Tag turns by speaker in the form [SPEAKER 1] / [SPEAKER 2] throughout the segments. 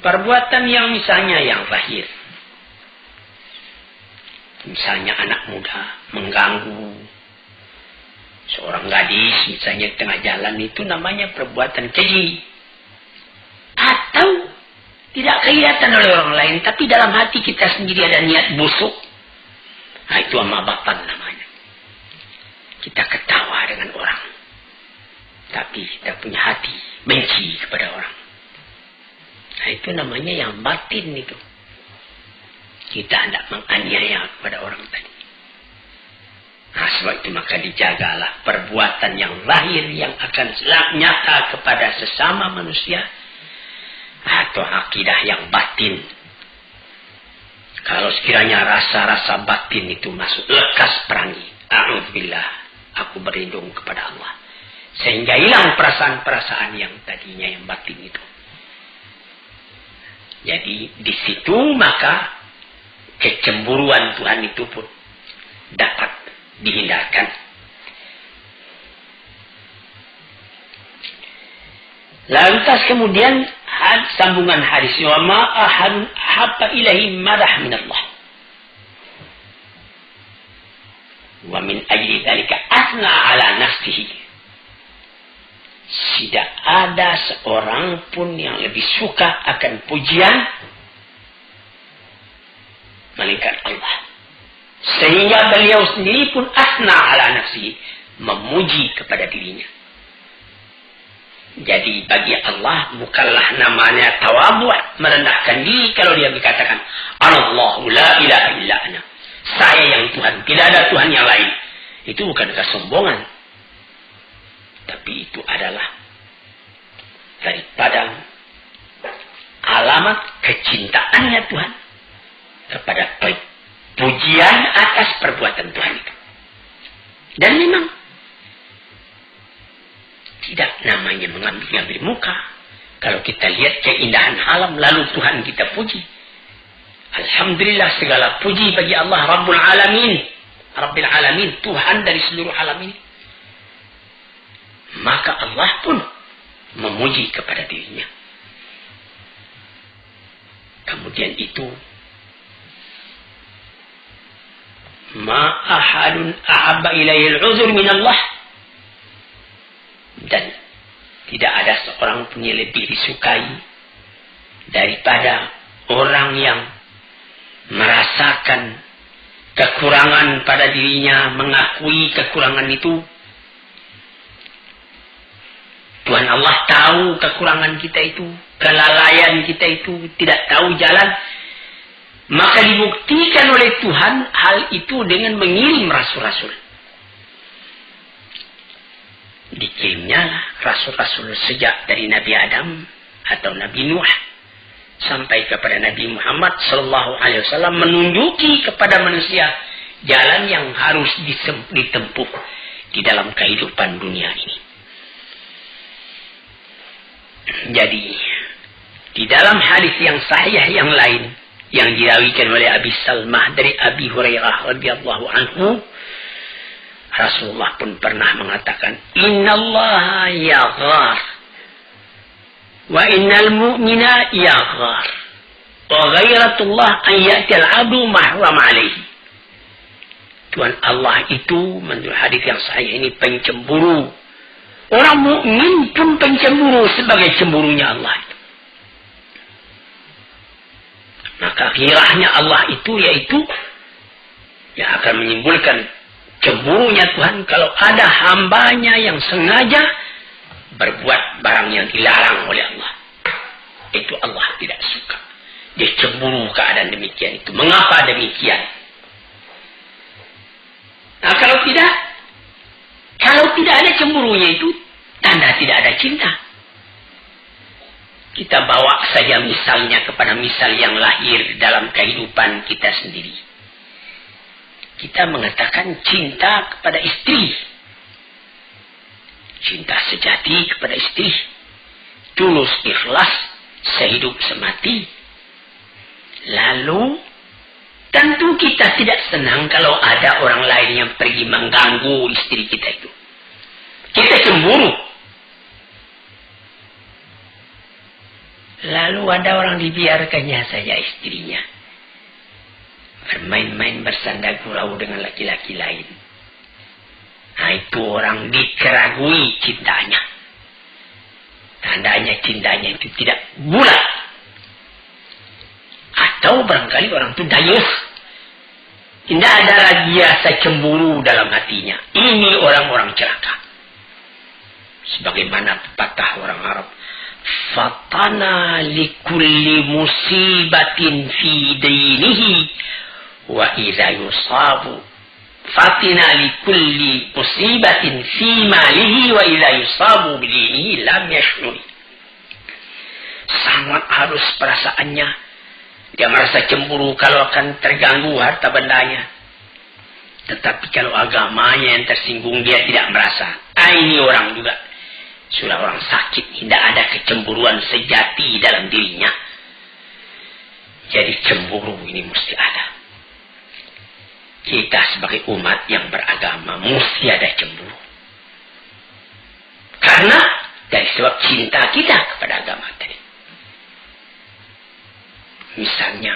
[SPEAKER 1] Perbuatan yang misalnya yang lahir. Misalnya anak muda mengganggu seorang gadis misalnya di tengah jalan, itu namanya perbuatan keji. Atau tidak kelihatan oleh orang lain, tapi dalam hati kita sendiri ada niat busuk. Nah, itu amabatan namanya. Kita ketawa dengan orang, tapi kita punya hati benci kepada orang. Nah, itu namanya yang batin itu. Kita hendak menganiaya kepada orang tadi. Nah, sebab itu maka dijagalah perbuatan yang lahir yang akan nyata kepada sesama manusia, atau akidah yang batin. Kalau sekiranya rasa-rasa batin itu masuk, lekas perangi. A'udzubillah, aku berlindung kepada Allah. Sehingga hilang perasaan-perasaan yang tadinya yang batin itu. Jadi di situ maka kecemburuan Tuhan itu pun dapat dihindarkan. Lantas kemudian sambungan hadis, wa ma ahadun habba ilahi madah min Allah. Wa min ajli dzalika asna ala nafsihi. Tidak ada seorang pun yang lebih suka akan pujian melainkan Allah. Sehingga beliau sendiri pun asna ala nafsihi, memuji kepada dirinya. Jadi bagi Allah bukanlah namanya tawadhu', merendahkan diri kalau dia berkatakan Allahu la ilaha illa ana. Saya yang Tuhan, tidak ada Tuhan yang lain. Itu bukan kesombongan. Tapi itu adalah daripada alamat kecintaannya Tuhan kepada pujian atas perbuatan Tuhan itu. Dan memang tidak namanya mengambil muka. Kalau kita lihat keindahan alam lalu Tuhan kita puji. Alhamdulillah, segala puji bagi Allah Rabbul Alamin. Rabbil Alamin, Tuhan dari seluruh alam ini. Maka Allah pun memuji kepada dirinya. Kemudian itu ma ahadun ahabba ilayhi al-'uzur min Allah. Dan tidak ada seorang pun yang lebih disukai daripada orang yang merasakan kekurangan pada dirinya, mengakui kekurangan itu. Tuhan Allah tahu kekurangan kita itu, kelalaian kita itu, tidak tahu jalan. Maka dibuktikan oleh Tuhan hal itu dengan mengirim rasul-rasul. Dikirimnya rasul-rasul sejak dari Nabi Adam atau Nabi Nuh sampai kepada Nabi Muhammad sallallahu alaihi wasallam, menunjuki kepada manusia jalan yang harus ditempuh di dalam kehidupan dunia ini. Jadi di dalam hadis yang sahih yang lain yang diriwayatkan oleh Abi Salmah dari Abi Hurairah radhiyallahu anhu, Rasulullah pun pernah mengatakan, innallaha yaghar wa innal mu'mina yaghar wa ghairatullah an ya'ti al-'abdu mahram alaihi. Tuhan Allah itu menurut hadis yang sahih ini pencemburu. Orang mukmin pun pencemburu sebagai cemburunya Allah itu. Maka ghirahnya Allah itu yaitu yang akan menimbulkan cemburunya Tuhan kalau ada hambanya yang sengaja berbuat barang yang dilarang oleh Allah. Itu Allah tidak suka. Dia cemburu keadaan demikian itu. Mengapa demikian? Nah, kalau tidak ada cemburunya itu, tanda tidak ada cinta. Kita bawa saja misalnya kepada misal yang lahir dalam kehidupan kita sendiri. Kita mengatakan cinta kepada istri. Cinta sejati kepada istri. Tulus ikhlas, sehidup semati. Lalu tentu kita tidak senang kalau ada orang lain yang pergi mengganggu istri kita itu. Kita cemburu. Lalu ada orang dibiarkannya saja istrinya bermain-main bersanda gurau dengan laki-laki lain. Nah, itu orang dikeragui cintanya. Tandanya cintanya itu tidak bulat. Atau barangkali orang itu dayus. Tidak ada lagi rasa cemburu dalam hatinya. Ini orang-orang celaka. Sebagaimana pepatah orang Arab. Fatana likulli musibatin fi dinihi wa idza yusabu. Fatina likulli musibatin fi malihi wa idza yusabu bidinihi lam yashuri. Sangat halus perasaannya. Dia merasa cemburu kalau akan terganggu harta bendanya. Tetapi kalau agamanya yang tersinggung, dia tidak merasa. Ini orang juga sudah orang sakit. Tidak ada kecemburuan sejati dalam dirinya. Jadi cemburu ini mesti ada. Kita sebagai umat yang beragama mesti ada cemburu. Karena dari sebab cinta kita kepada agama tadi. Misalnya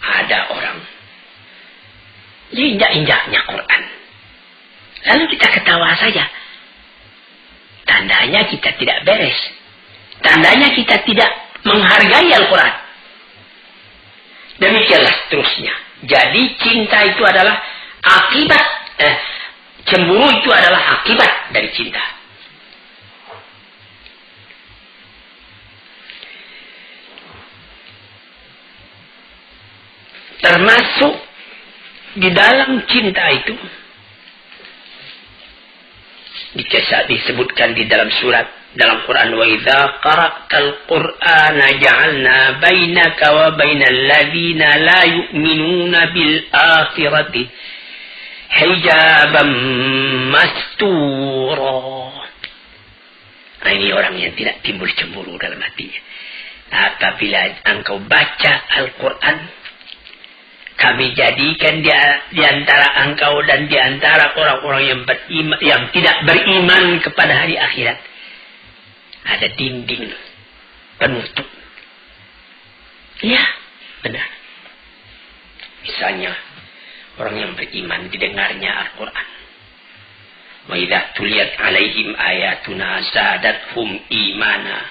[SPEAKER 1] ada orang injak-injaknya Quran. Lalu kita ketawa saja. Tandanya kita tidak beres. Tandanya kita tidak menghargai Al-Quran. Demikianlah seterusnya. Jadi cinta itu adalah akibat. Cemburu itu adalah akibat dari cinta. Termasuk di dalam cinta itu disebutkan di dalam surat dalam Quran, wa idza qara'tal qur'ana ja'alna bainaka wa bainal ladzina la yu'minuna bil akhirati hijaban mastura. Nah, ini orang yang tidak timbul cemburu dalam hatinya. Apabila engkau baca Al-Quran, kami jadikan di antara engkau dan di antara orang-orang yang beriman, yang tidak beriman kepada hari akhirat. Ada dinding penutup. Ya, benar. Misalnya, orang yang beriman didengarnya Al-Quran. Wa idza tuliyat alaihim ayatuna zadathum imana.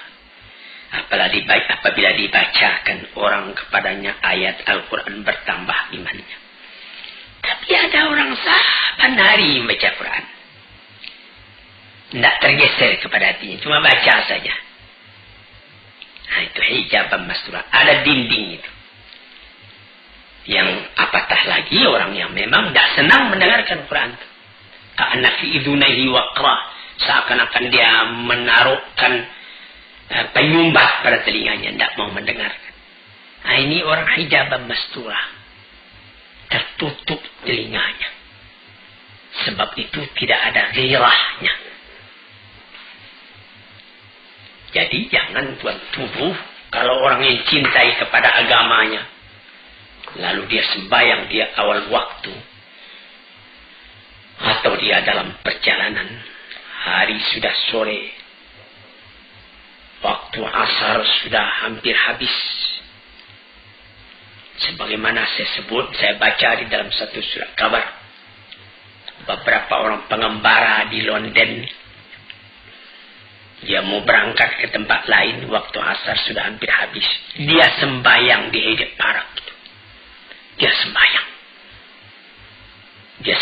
[SPEAKER 1] Apabila dibacakan orang kepadanya ayat Al-Quran, bertambah imannya. Tapi ada orang saban hari membaca Quran. Tidak tergeser kepada hatinya. Cuma baca saja. Nah, itu hijaban mastura. Ada dinding itu. Yang apatah lagi orang yang memang tidak senang mendengarkan Quran. Ka'anna fi idunaihi waqra. Seakan-akan dia menaruhkan penyumbah pada telinganya, tidak mau mendengarkan. Nah, ini orang hijaban mastura. Tertutup telinganya. Sebab itu tidak ada gairahnya. Jadi jangan tuan tuduh kalau orang yang cintai kepada agamanya, lalu dia sembahyang dia awal waktu, atau dia dalam perjalanan, hari sudah sore, waktu asar sudah hampir habis. Sebagaimana saya baca di dalam satu surat kabar, beberapa orang pengembara di London, dia mau berangkat ke tempat lain, waktu asar sudah hampir habis. Dia sembahyang di Hyde Park. Dia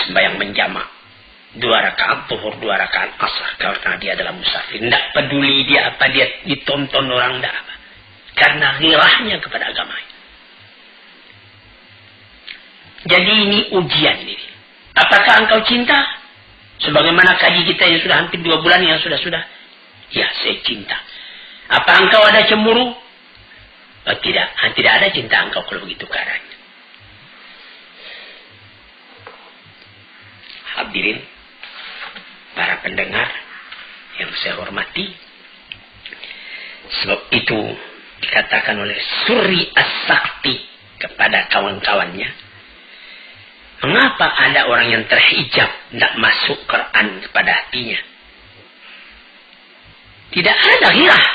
[SPEAKER 1] sembahyang menjamak. 2 rakaat zuhur, 2 rakaat asar, karena dia adalah musafir. Tidak peduli dia apa, dia ditonton orang, tidak apa. Karena ghirahnya kepada agamanya. Jadi ini ujian ini. Apakah engkau cinta? Sebagaimana kaji kita yang sudah hampir 2 bulan yang sudah. Ya, saya cinta. Apa engkau ada cemburu? Oh, tidak. Tidak ada cinta engkau kalau begitu keadaannya. Hadirin, para pendengar yang saya hormati, sebab itu dikatakan oleh Suri As-Sakti kepada kawan-kawannya, mengapa ada orang yang terhijab tidak masuk Quran kepada hatinya? Tidak ada ghirah.